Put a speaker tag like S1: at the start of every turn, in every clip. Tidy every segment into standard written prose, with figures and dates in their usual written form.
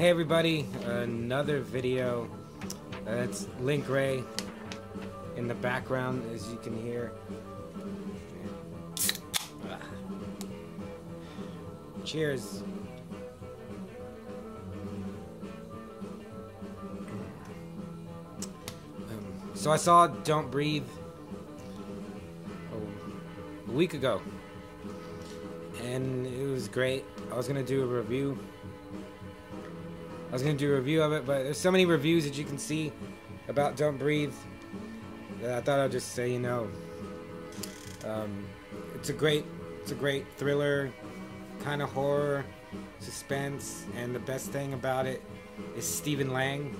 S1: Hey everybody, another video. It's Link Wray in the background, as you can hear. Cheers. So I saw Don't Breathe a week ago, and it was great. I was gonna do a review. Of it, but there's so many reviews that you can see about Don't Breathe that I thought I'd just say, it's a great thriller, kind of horror, suspense, and the best thing about it is Stephen Lang.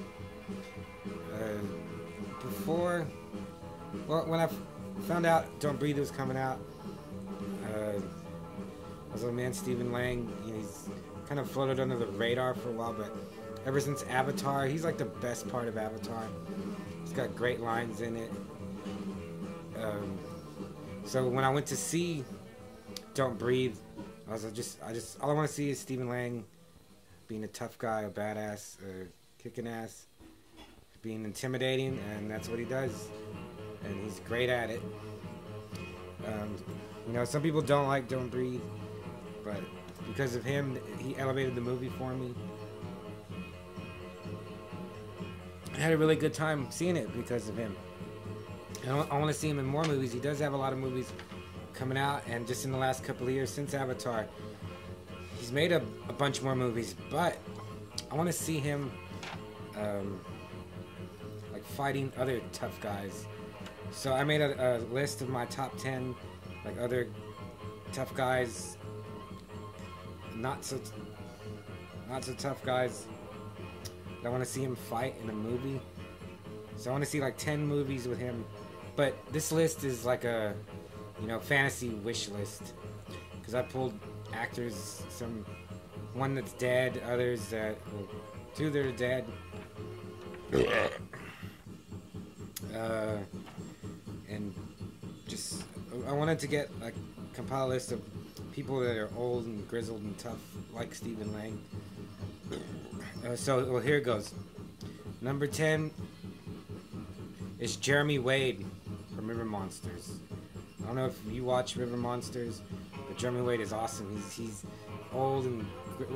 S1: When I found out Don't Breathe was coming out, I was like, man, Stephen Lang, he's kind of floated under the radar for a while, but ever since Avatar, he's like the best part of Avatar. He's got great lines in it. So when I went to see Don't Breathe, I was all I want to see is Stephen Lang being a tough guy, a badass, kicking ass, being intimidating, and that's what he does, and he's great at it. Some people don't like Don't Breathe, but because of him, he elevated the movie for me. I had a really good time seeing it because of him. I want to see him in more movies. He does have a lot of movies coming out, and just in the last couple of years since Avatar, he's made a bunch more movies, but I want to see him like fighting other tough guys. So I made a list of my top 10 like other tough guys, not so tough guys I want to see him fight in a movie. So I want to see like 10 movies with him. But this list is like a, fantasy wish list. Because I pulled actors, one that's dead, others that, two that are dead. And just, I wanted to get like compile a list of people that are old and grizzled and tough, like Stephen Lang. So here it goes. Number 10 is Jeremy Wade from River Monsters. I don't know if you watch River Monsters, but Jeremy Wade is awesome. He's old and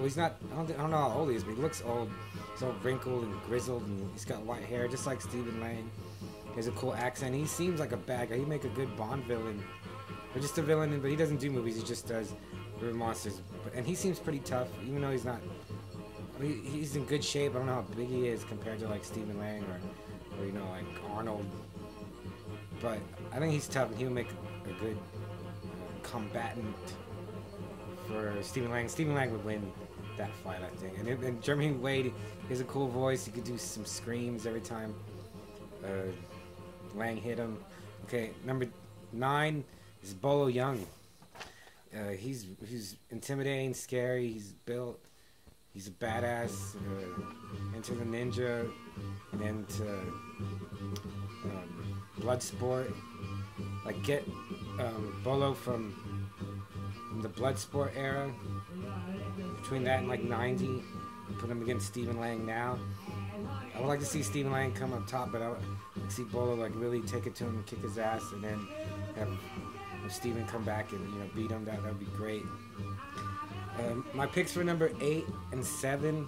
S1: he's not. I don't know how old he is, but he looks old. He's all wrinkled and grizzled, and he's got white hair, just like Stephen Lang. He has a cool accent. He seems like a bad guy. He'd make a good Bond villain, or just a villain. But he doesn't do movies. He just does River Monsters. And he seems pretty tough, even though he's not. He's in good shape. I don't know how big he is compared to like Stephen Lang or like Arnold. But I think he's tough, and he'll make a good combatant for Stephen Lang. Stephen Lang would win that fight, I think. And Jeremy Wade, he has a cool voice. He could do some screams every time Lang hit him. Okay, number 9 is Bolo Young. He's intimidating, scary. He's built. He's a badass, into the ninja, and into Bloodsport. Like, get Bolo from the Bloodsport era, between that and like 90, put him against Stephen Lang now. I would like to see Stephen Lang come up top, but I would like to see Bolo like really take it to him and kick his ass, and then have Stephen come back and beat him. That would be great. My picks for number 8 and 7.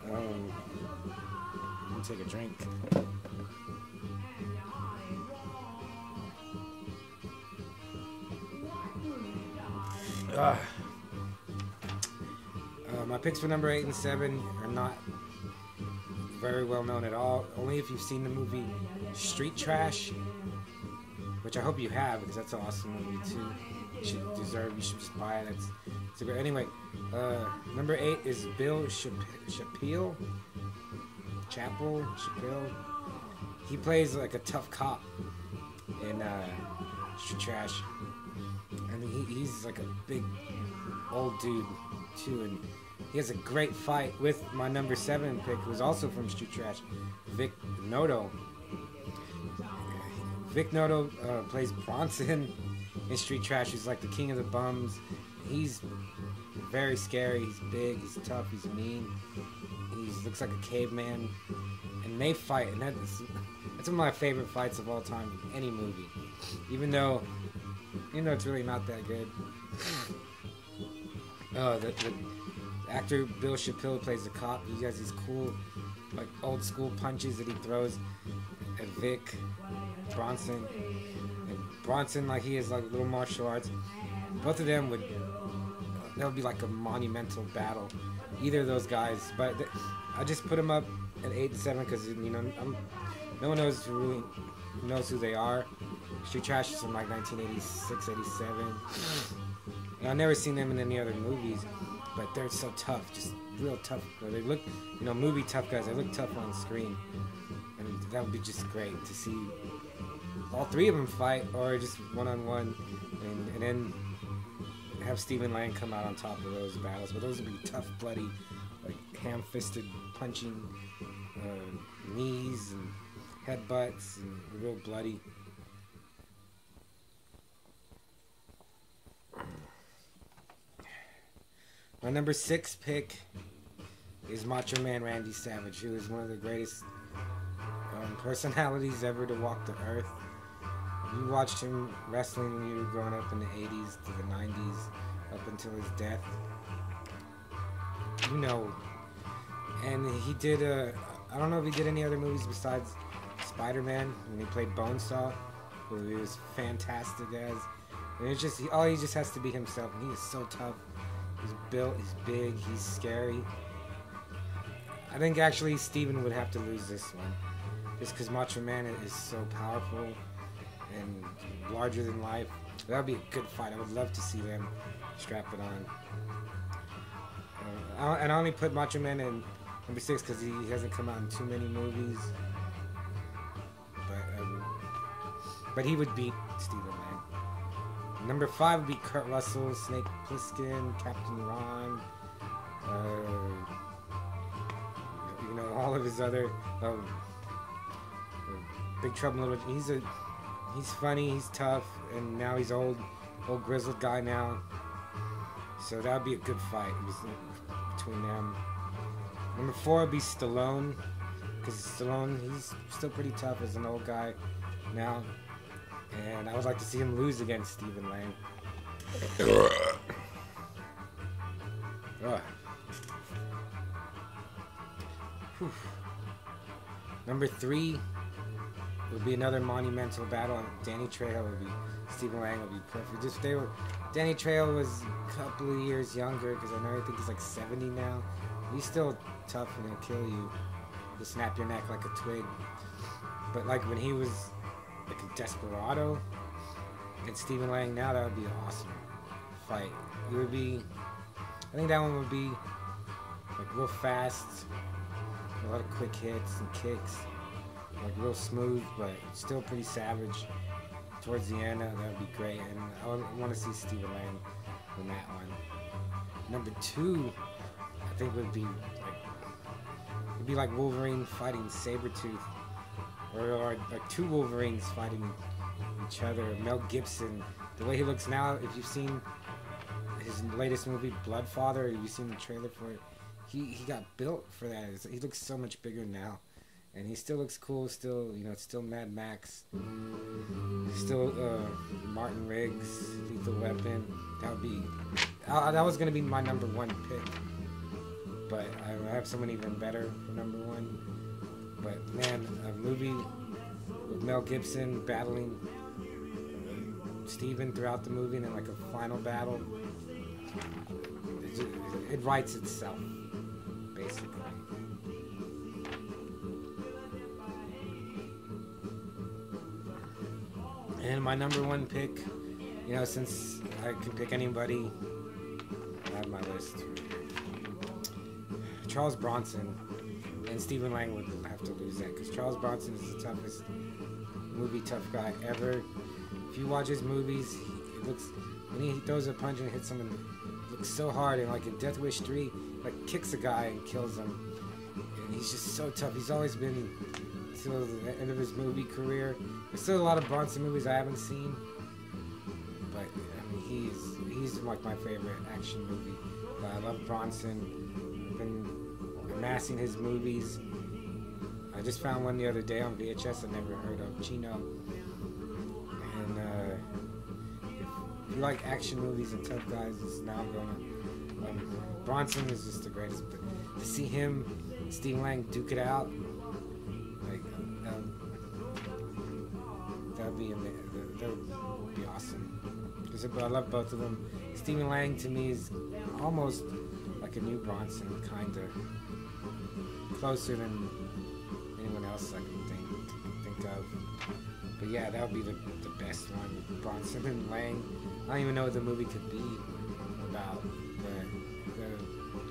S1: Let me take a drink. My picks for number 8 and 7 are not very well known at all. Only if you've seen the movie Street Trash, which I hope you have, because that's an awesome movie too. You should just buy it. It's a great. Anyway, number 8 is Bill Chappelle. He plays like a tough cop in Street Trash. And he's like a big old dude too, and he has a great fight with my number 7 pick, who's also from Street Trash, Vic Noto. Vic Noto plays Bronson in Street Trash. He's like the king of the bums. He's very scary. He's big. He's tough. He's mean. He looks like a caveman, and they fight, and that's one of my favorite fights of all time in any movie. Even though it's really not that good. Oh, the actor Bill Shapiro plays the cop. He has these cool, like, old school punches that he throws at Vic Bronson. And Bronson, like, he has like little martial arts. Both of them that would be like a monumental battle. Either of those guys, but I just put them up at 8 and 7 because no one knows who they are. Street Trash is from like 1986, 87. And I've never seen them in any other movies, but they're so tough, just real tough. They look, movie tough guys. They look tough on screen, and that would be just great to see all three of them fight, or just one-on-one, and then have Stephen Lang come out on top of those battles. But those would be tough, bloody, like ham-fisted punching, knees and headbutts, and real bloody. My number 6 pick is Macho Man Randy Savage, who is one of the greatest personalities ever to walk the earth. You watched him wrestling when you were growing up in the 80s to the 90s, up until his death. And he did, I don't know if he did any other movies besides Spider-Man, when he played Bonesaw, who he was fantastic as. And it's just, he just has to be himself, and he is so tough. He's built, he's big, he's scary. I think actually Steven would have to lose this one, just because Macho Man is so powerful and larger than life. That would be a good fight. I would love to see them strap it on. And I only put Macho Man in number 6 because he hasn't come out in too many movies. But he would beat Stephen Lang. Number 5 would be Kurt Russell, Snake Plissken, Captain Ron, all of his other Big Trouble in Little. He's funny, he's tough, and now he's old grizzled guy now. So that would be a good fight between them. Number 4 would be Stallone, because Stallone, he's still pretty tough as an old guy now. And I would like to see him lose against Stephen Lang. Number 3 would be another monumental battle. Danny Trejo would be, Stephen Lang would be perfect. Danny Trejo was a couple of years younger, because I think he's like 70 now. He's still tough and he'll kill you. He'll snap your neck like a twig. But like when he was like a desperado against Stephen Lang now, that would be an awesome fight. It would be, I think that one would be like real fast, a lot of quick hits and kicks, like real smooth, but still pretty savage towards the end. That would be great, and I want to see Stephen Lang in that one. Number 2, I think would be like Wolverine fighting Sabretooth. Or like 2 Wolverines fighting each other. Mel Gibson, the way he looks now, if you've seen his latest movie, Bloodfather, or you've seen the trailer for it, he got built for that. He looks so much bigger now. And he still looks cool, still, it's still Mad Max. Still Martin Riggs, Lethal Weapon. That was going to be my number 1 pick. But I have someone even better for number 1. But man, a movie with Mel Gibson battling Steven throughout the movie, and then like a final battle, it writes itself, basically. And my number 1 pick, since I can pick anybody, I have my list. Charles Bronson. And Stephen Lang would have to lose that, because Charles Bronson is the toughest movie tough guy ever. If you watch his movies, when he throws a punch and hits someone, it looks so hard. And like in Death Wish 3, like kicks a guy and kills him. And he's just so tough. He's always been till the end of his movie career. There's still a lot of Bronson movies I haven't seen, but I mean he's like my favorite action movie. I love Bronson. amassing his movies. I just found one the other day on VHS I never heard of, Chino. And if you like action movies and tough guys, it's now gonna. Bronson is just the greatest. But to see him, Stephen Lang, duke it out, like that would be amazing. That would be awesome. Because I love both of them. Stephen Lang to me is almost like a new Bronson, kind of closer than anyone else I can think of. But yeah, that would be the best one. Bronson and Lang. I don't even know what the movie could be about, but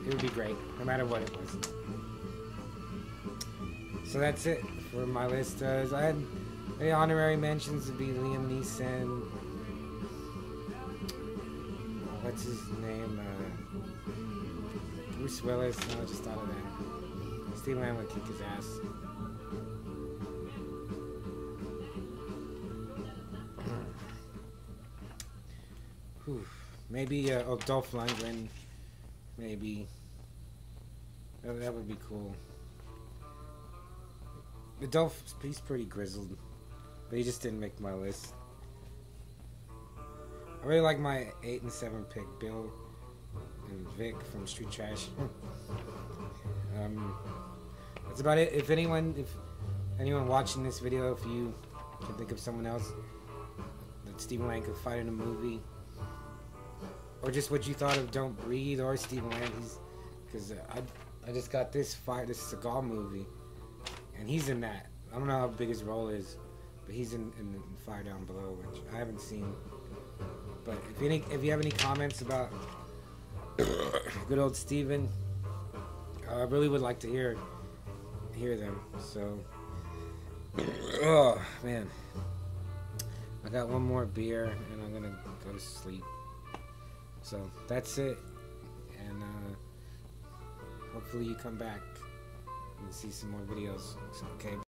S1: it would be great, no matter what it was. So that's it for my list. I had any honorary mentions to be Liam Neeson. What's his name? Bruce Willis. No, I just thought of that. Steve Lang would kick his ass. Maybe Dolph Lundgren. Maybe. That would be cool. But Dolph, he's pretty grizzled. But he just didn't make my list. I really like my 8 and 7 pick, Bill and Vic from Street Trash. That's about it. If anyone watching this video, if you can think of someone else that Stephen Lang could fight in a movie, or just what you thought of Don't Breathe or Stephen Lang, because I just got this Seagal movie, and he's in that. I don't know how big his role is, but he's in Fire Down Below, which I haven't seen. But if you have any comments about good old Steven, I really would like to hear them. So, oh man, I got one more beer and I'm gonna go to sleep. So that's it, and hopefully you come back and see some more videos. Okay.